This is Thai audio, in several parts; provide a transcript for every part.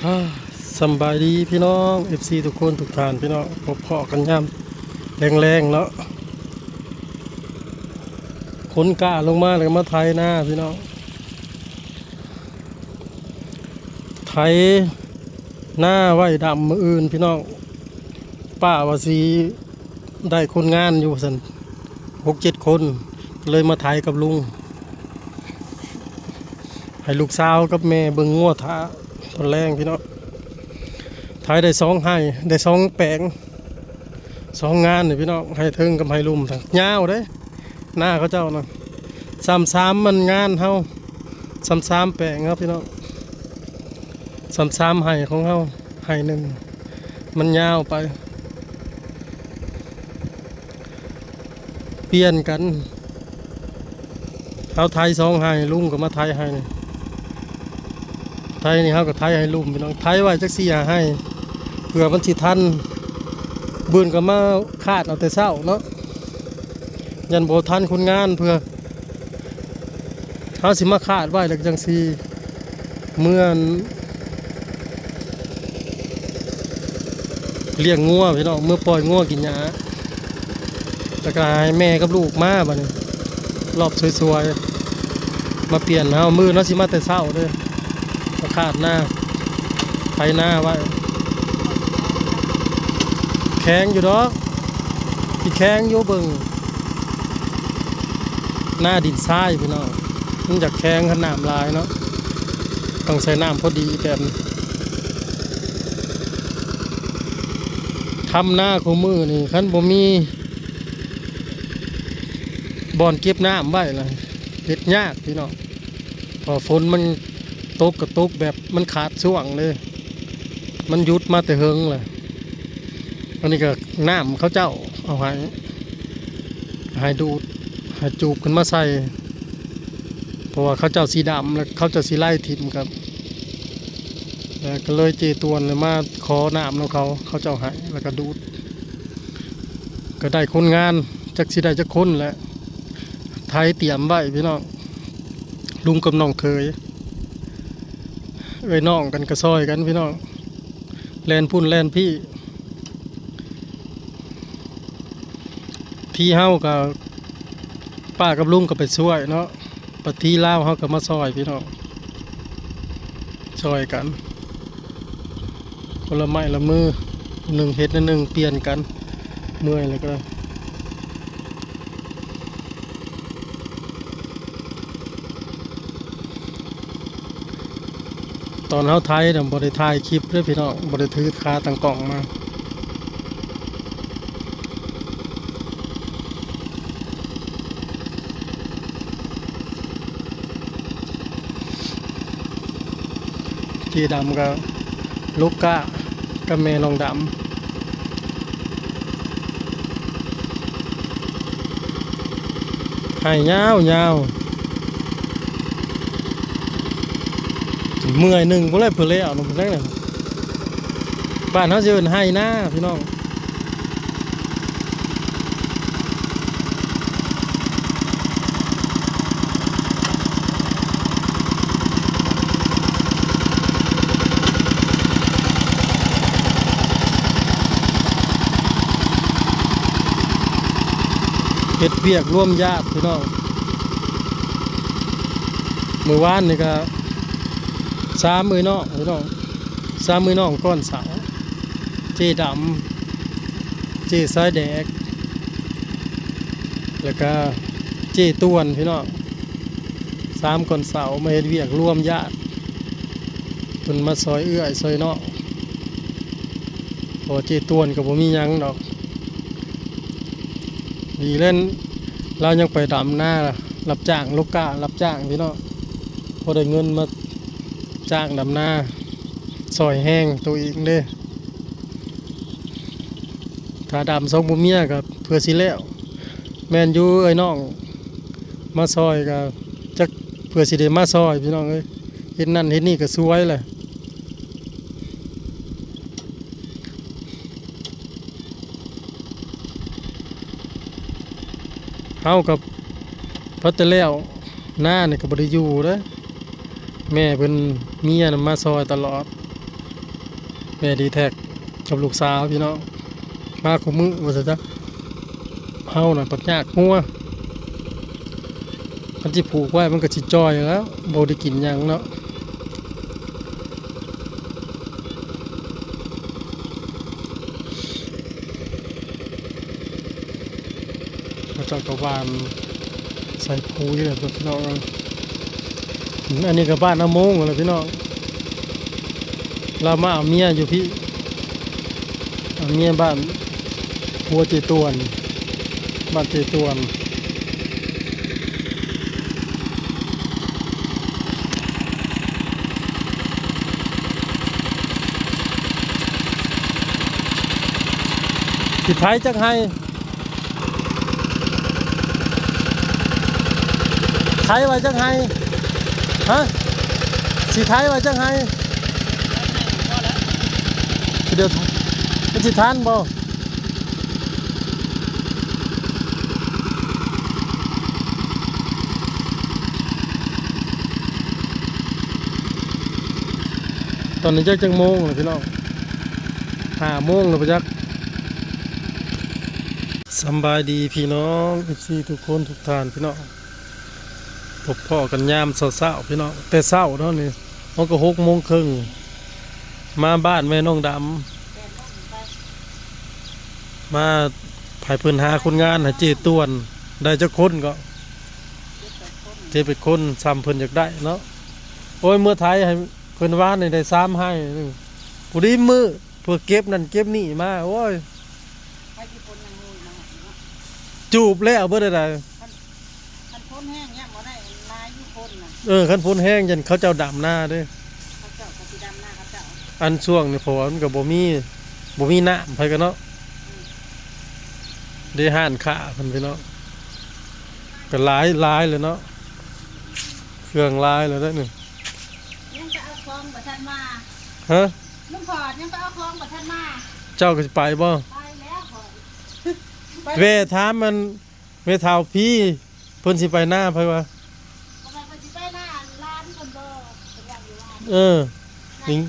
ฮ่าสำบายดีพี่น้อง FC ทุกคนทุกท่านพี่น้องพบเพาะกันย่ำแรงๆแล้วขนกะลงมาแล้วก็มาไถหน้าพี่น้องไถหน้าไว้ดำมืออื่นพี่น้องป้าว่าสีได้คนงานอยู่สัน6-7 คนเลยมาไถกับลุงให้ลูกสาวกับแม่เบิ่งงัวท้าตอนแรงพี่น้องไถได้2ให้ได้2แปลง2งานนี่พี่น้องให้เทิงกับให้ลุ่มทั้งยาวเด้หน้าเขาเจ้านะ3-3มันงานเฮา3-3แปลงครับพี่น้อง3-3ให้ของเฮาให้หนึ่งมันยาวไปเปลี่ยนกันเฮาไทย2ให้ลุงก็มาไทยให้นี่ไทยนี่เฮาก็ไทยให้ลุงพี่น้องไทยไว้จัก4-5ให้เผื่อมันสิทันบืนก็มาคาดเอาแต่เช้าเนาะยันบ่ทันคนงานเพื่อเฮาสิมาคาดไว้แล้วจังซี่เมื่อเลี้ยงงัวพี่น้องเมื่อปล่อยงัวกินหญ้าแล้วก็ให้แม่กับลูกมาบัดนี้รอบสวยๆมาเปลี่ยนเฮามื้อเนาะสิมาแต่เช้าเด้อมาคาดหน้าไถหน้าไว้แข็งอยู่ดอกที่แข็งอยู่เบิ่งหน้าดินทรายพี่น้องมันอยากแข็งขนาดน้ำลายเนาะต้องใส่น้ำพอดีแบบทำหน้าของมือนี่คันบ่มีบ่อนเก็บน้ำไว้ล่ะเฮ็ดยากพี่น้องพอฝนมันตกก็ตกแบบมันขาดช่วงเลยมันหยุดมาแต่เฮิงเลยอันนี้ก็น้ำเขาเจ้าเอาให้ดูดให้จูบขึ้นมาใส่เพราะว่าเขาเจ้าสีดำแล้วเขาจะสีไล่ทิมครับแล้วก็เลยเจตวนเลยมาขอน้ำของเขาเจ้าให้แล้วก็ดูดก็ได้คนงานจักสิได้จักคนแหละไทยเตรียมไว้พี่น้องลุงกับน้องเคยน้องกันกระซอยกันพี่น้องแลนพุ่นแลนพี่เฮากับป้ากับลุงก็ไปช่วยเนาะปฏิลาวเฮาก็มาซอยพี่น้องซอยกันคนละไม้ละมือหนึ่งเฮ็ดหนึ่งเปลี่ยนกันเมื่อยเลยก็ตอนเฮาไทยเนี่ยบ่ได้ถ่ายคลิปเด้อพี่น้องบ่ได้ถือคาตั้งกล้องมาจีดำกับลูกกะกับเมลองดำให้ยาวเมื่อยหนึ่งก็เลยเพื่อเลี้ยวลงไปเลยบ้านเขาจะเป็นให้นะพี่น้องเฮ็ดเวียกร่วมญาติพี่น้องมือวานนี่ก็3 มือน้องพี่น้อง3 มือน้องก้อนเสาเจดำเจสายแดกแล้วก็เจต้วนพี่น้อง3 ก้อนเสามาเฮ็ดเวียกร่วมญาติเพิ่นมาซอยเอื้อยซอยน้องพอเจต้วนก็บ่มีหยังดอกดีเล่นเรายังไปดำหน้ารับจ้างลูกกะรับจ้างพี่น้องพอได้เงินมาจ้างดำหน้าซอยแห้งตัวเองเด้ถ้าดำ2 บุเมียกับเพื่อสิแล้วแมนยูไอ้น้องมาซอยกับจักเพื่อสิได้มาซอยพี่น้องเอ้ยเห็นนั่นเห็นนี่ก็สวยเลยเฮากับพัดแล้วหน้าเนี่ยก็บ่ได้อยู่เด้อแม่เพิ่นเมียน่ะมาซอยตลอด แม่ดีแท็กกับลูกสาวพี่น้องมาคุมือว่าซะจ้ะเฮาน่ะปัดยากงัวมันสิผูกไว้มันก็สิจ้อยแล้วบ่ได้กินหยังเนาะเขาเจ้าก็บ้านใส่ผูนี่แหละพี่น้องอันนี้ก็บ้านน้ำมงแหละพี่น้องเรามาเอาเมียอยู่พี่เอาเมียบ้านหัวเจตวนบ้านเจตวนสิไทยจักให้ไทยไว้จักให้ฮะสิไทยไว้จักให้เดี๋ยวมันสิทานบ่ตอนนี้จังโมงเลยพี่น้อง5 โมงแล้วปะจักสำบายดีพี่น้องพี่ทุกคนทุกท่านพี่น้องพบพ่อกันยามเช้าๆพี่น้องแต่เช้าเท่านี้มันก็6 โมงครึ่งมาบ้านแม่น้องดำมาไผ่เพิ่นหาคนงานให้เจต้วนได้จักคนก็เจเป็นคนซ้ำเพิ่นอยากได้เนาะโอ้ยเมื่อไทยให้เพิ่นว่านนี่ได้3ให้ผู้ดีมือเพื่อเก็บนั่นเก็บนี่มาโอ้ยจูบแล้วเบิดได้คันพ้นแห้งเนี่ยบ่ได้ลายอยู่คนน่ะคันพ้นแห้งยันเขาเจ้าดำหน้าเด้เขาเจ้าก็สิดำหน้าเขาเจ้าอันช่วงนี่เพราะว่ามันก็บ่มีน้ำไผกันเนาะได้ห่านขาเพิ่นพี่เนาะก็หลายเลยเนาะเครื่องหลายแล้วเด้อนี่ยังจะเอาคลองบ่ทันมาฮะลุงพอดยังไปเอาคลองบ่ทันมาเจ้าก็สิไปบ่ไปแล้วพอเวถามมันเวเท่าพี่เพิ่นสิไปหน้าไผว่ามันสิไปหน้าร้านคนบ่เป็นอย่างอยู่ว่านิง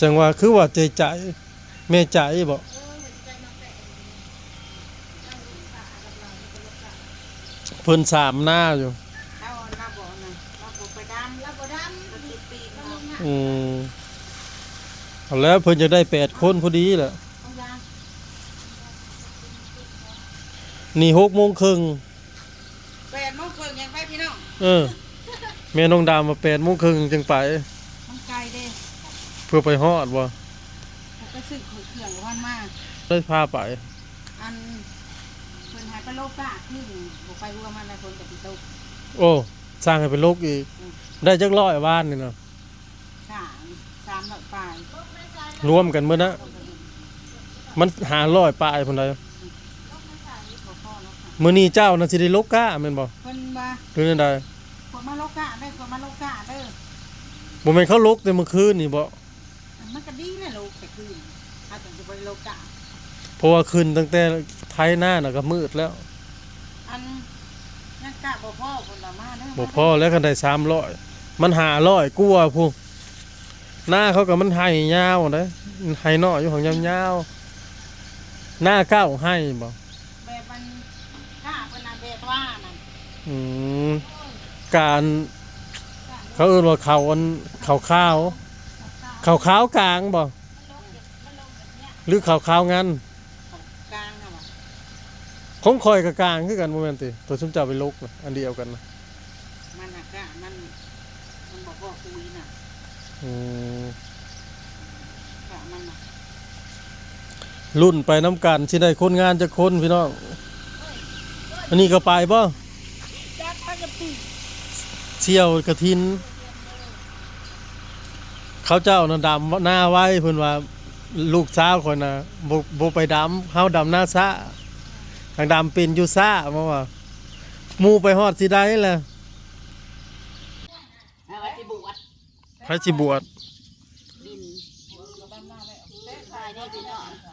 จังว่าคือว่าใจแม่ใจบ่เพิ่น3 หน้าอยู่เอาน้าบ่น่ะเราบ่ไปดำเราบ่ดำติดปีกเอาน่ะเอาแล้วเพิ่นจะได้8 คนพอดีแหละนี่6 โมงครึ่ง8 โมงครึ่งยังไปพี่น้องแม่น้องดำมา8 โมงครึ่งจึงไปมันไกลเด้เพื่อไปฮอดบ่ไปซื้อเครื่องวันมาได้พาไปอันเพิ่นหายไปโลกะคือบ่ไปรัวมันได้คนกับพี่ตกโอ้สร้างให้เป็นโลกอีกได้จัก100 บ้านนี่เนาะ300 ปลายรวมกันเมื่อนะมัน500 ปลายพุ่นใดมื้อนี้เจ้าน่ะสิได้โลกะแม่นบ่เพิ่นว่าหรือจังได๋คนมาโลกะได้คนมาโลกะเด้อบ่แม่นเขาลกแต่เมื่อคืนนี่บ่มันก็ดีแหละโลกแต่คืนถ้าจังสิบ่โลกะเพราะว่าคืนตั้งแต่ไทยหน้าน่ะก็มืดแล้วอันยังกะบ่พอคนละมาเด้อบ่พอแล้วกันได้300มัน500กว่าพุหน้าเขาก็มันให้ยาวเด้ให้น้อยอยู่ของยาวๆหน้า9ให้บ่แบบมันกะเพิ่นน่ะแบบว่านั่นการเขาเอิ้นว่าเขาขาวกลางบ่หรือขาวงั้นกลางน่ะว่ะของข่อยกับกลางคือกันบ่แม่นติตัวซุมเจ้าไปลกน่ะอันเดียวกันนะมันน่ะกะมันบ่พอคุยน่ะกะมันน่ะรุ่นไปน้ำกันสิได้คนงานจักคนพี่น้องอันนี้ก็ไปบ่จักพักกะปิเชี่ยวกระทินเขาเจ้าน่ะดำหน้าไว้เพิ่นว่าลูกสาวคนน่ะบ่ไปดำเฮาดำหน้าซะทางดำเป็นอยู่ซะมาว่าหมู่ไปฮอดสิได้แหละไผสิบวช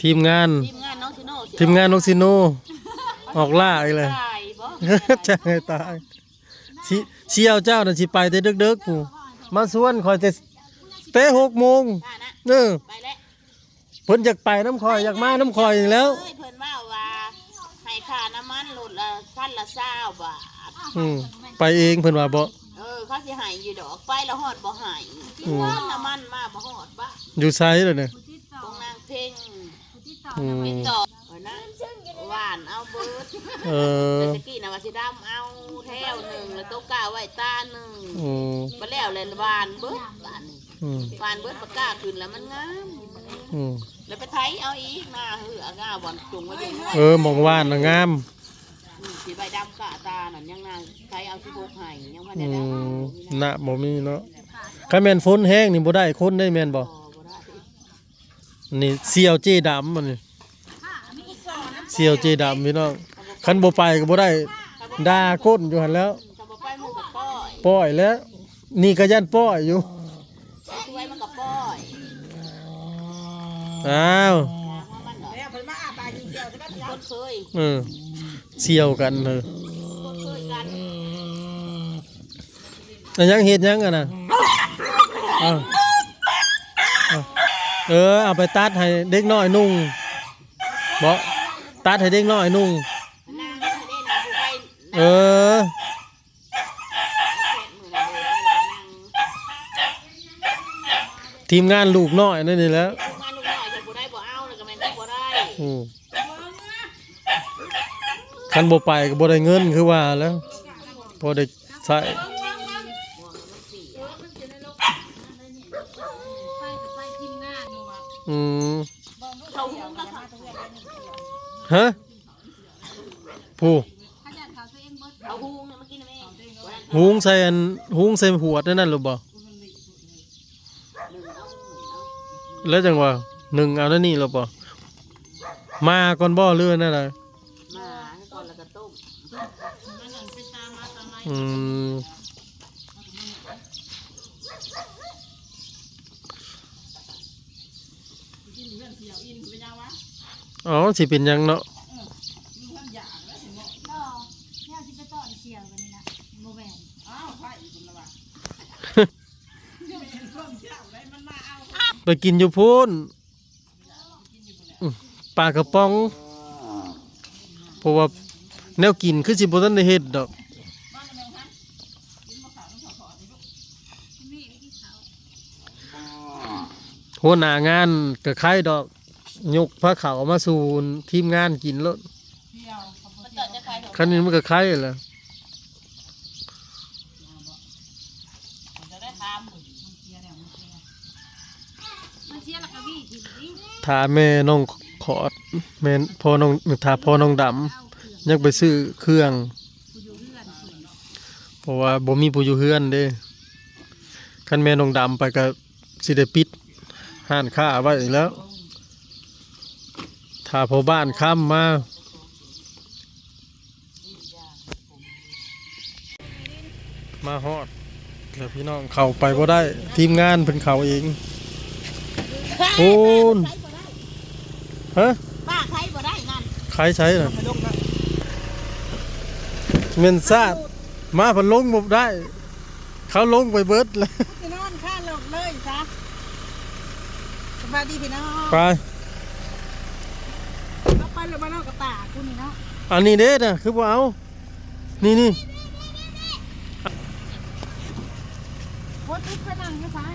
ทีมงานน้องซิโนออกล่าอีกเลยจะให้ตายเชี่ยวเจ้าน่ะสิไปแต่ดึกๆกูมาสวนคอยแต่6 โมง เออ ไปแล้ว เพิ่นอยากไปน้ำคอยอยากมาน้ำคอยอยู่แล้ว เอ้ยเพิ่นว่าให้ค่าน้ำมันลดละคันละ20 บาท อืมไปเองเพิ่นว่าบ่ เขาสิให้อยู่ดอกไปแล้วฮอดบ่ให้กินว่าน้ำมันมาบ่ฮอดบ้า อยู่ไสเลยเนี่ย ตรงนางเพ่ง อืม ไปต่อนะหวานเอาเบิด เออ ตะกี้น่ะว่าสิดำเอาแถวหนึ่งแล้วตกกาไว้ตาหนึ่ง อืม มาแล้วเลยหวานเบิดบานนี้ อืม หวานเบิดปากกาขึ้นแล้วมันงาม อืม แล้วไปไถเอาอีกมาเหือกาบ่อนจุงไว้อยู่ เออหมองว่านน่ะงาม สีใบดำกะตานั่นยังนางไถเอาที่พกให้ยังพัน อื ได้แล้ว มน่ะบ่มีเนาะคันแม่นฝนแห้งนี่บ่ได้คนได้แม่นบ่ บ่ได้ นี่เสี่ยวเจดำมันนี่เสี่ยวเจดำพี่น้องคันบ่ไปก็บ่ได้ด่าก้นอยู่หั่นแล้ว ถ้าบ่ไปหมู่กับป้อย ป้อยแล้ว นี่ก็ยันป้อยอยู่ ช่วยมันกับป้อย อ้าว มันเหรอแล้วเพิ่นมาอาบากินเกี่ยวใช่ไหมคนเคย เสี่ยวกันเออ คนเคยกัน แล้วยังเฮ็ดยังอ่ะน่ะเอาเอาเอาไปตัดให้เด็กน้อยนุ่งบ่ตัดให้เด็กน้อยนุ่ง นางไม่ได้นางผู้ไป เออ ทีมงานลูกน้อยนั่นนี่แหล้ว งานลูกน้อยจะผู้ได้บ่เอาเลยก็แม่นบ่ได้ คันบ่ไปก็บ่ได้เงินคือว่าแล้วพอได้ใช้ ไปทีมงานอยู่ว่า อืม เขาหุงก็เขา ฮะผู้ ถ้าอยากเขาตัวเองเบิด เขาหุงเนี่ยเมื่อกี้นะแม่ หุงใส่อันหุงใส่หัวดนั่นหรือบ่แล้วจังว่าหนึ่งเอานั่นนี่หรือบ่มาก่อนบ่เรือนั่นน่ะ มาให้ก่อนแล้วก็ต้ม อืมอ๋อสิเป็นหยังเนาะ ก็เนี่ยที่ไปต่อเชียวกันนี่นะโมแมน ไปกินอยู่พูนปลากระป๋องเพราะว่าแนวกินคือสิบ่ทันได้เฮ็ดดอก มีที่เขา หัวหน้างานก็ใครดอกยกพระเขามาสู่ทีมงานกินแล้ว มันต่อจะใครของ คันนี้มันก็ใครแหละ จะได้ทำ มันเชียร์แล้วก็วี่ทีนี้ ถ้าแม่น้องขอดแม่พ่อน้องถ้าพ่อน้องดำยังไปซื้อเครื่อง กูอยู่เรือนเฉย เพราะว่าบ่มีผู้อยู่เฮือนเด้คันแม่น้องดำไปก็สิได้ปิดห้านค้าไว้อีกแล้ว ถ้าพอบ้านค้ำมามาฮอดแล้วพี่น้องเข้าไปบ่ได้ทีมงานเพิ่นเข้าเองโอ้นฮะ ป้าใครบ่ได้นั่น ใครใช้น่ะเมนซาดมาเพิ่นลงบ่ได้ เขาลงไปเบิดแล้ว พี่น้องข้าลงเลยจ้ะสบายดีพี่น้อง ไป เอาไปเลยมานอกกระตาคุณนี่เนาะ อันนี้เด้น่ะคือบ่เอานี่ โคตรติ๊กไปนั่งอยู่ซ้าย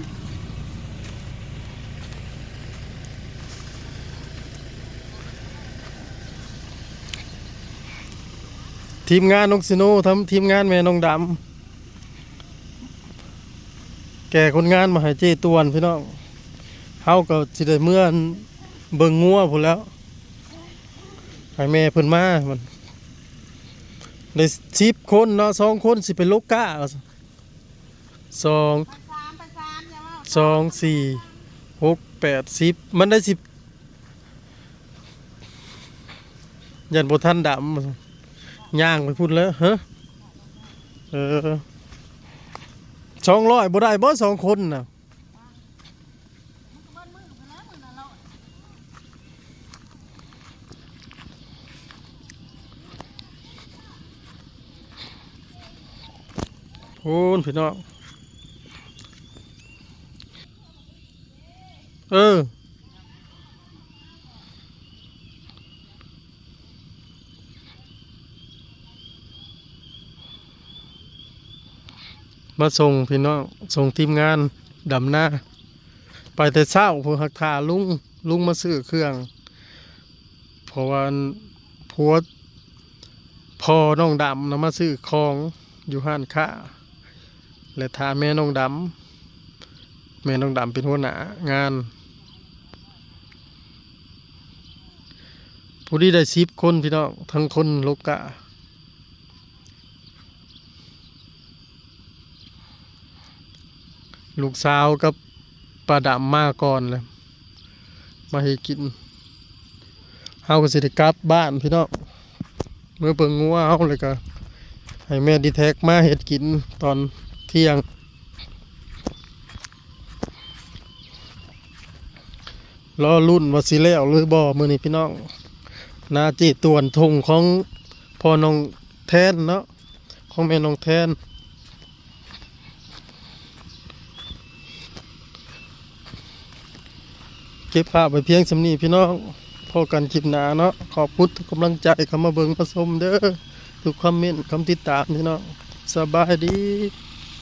ทีมงานน้องซิโนทำทีมงานแม่น้องดำแก่คนงานมาให้เจตวนพี่น้องเฮาก็สิได้เมื่อเบิ่งงัวพุ่นแล้วให้แม่เพิ่นมามันได้10คนเนาะ2คนสิไปลกกะ2 ไปสามอย่าว่า 2 4 6 8 10มันได้10ยันบ่ทันดำย่างไปพุ่นแล้วฮะ200บ่ได้บ่2คนน่ะโอ้นพี่น้อง เออมาส่งพี่น้องส่งทีมงานดำหน้าไปแต่เช้าผู้หักทาลุงมาซื้อเครื่องเพราะว่าผัวพ่อน้องดำนะมาซื้อของอยู่ห้านค้าและทาแม่น้องดำเป็นหัวหน้างานผู้ที่ได้10 คนพี่น้องทั้งคนโลกะลูกสาวกับป้าดำมาก่อนเลยมาให้กินเฮาก็สิได้กลับบ้านพี่น้องเมื่อเปิงงัวเฮาเลยก็ให้แม่ดีแท็กมาเฮ็ดกินตอนเที่ยงรอรุ่นว่าสิแล้วหรือบ่มื้อนี้พี่น้องนาจิตวนทงของพ่อน้องแทนเนาะของแม่น้องแทนเก็บภาพไว้เพียงสำนี้พี่น้องพอกันคลิปหน้าเนาะขอบคุณทุกกำลังใจเข้ามาเบิ่งมาชมเด้อทุกคอมเมนต์คำติดตามพี่น้องสบายดี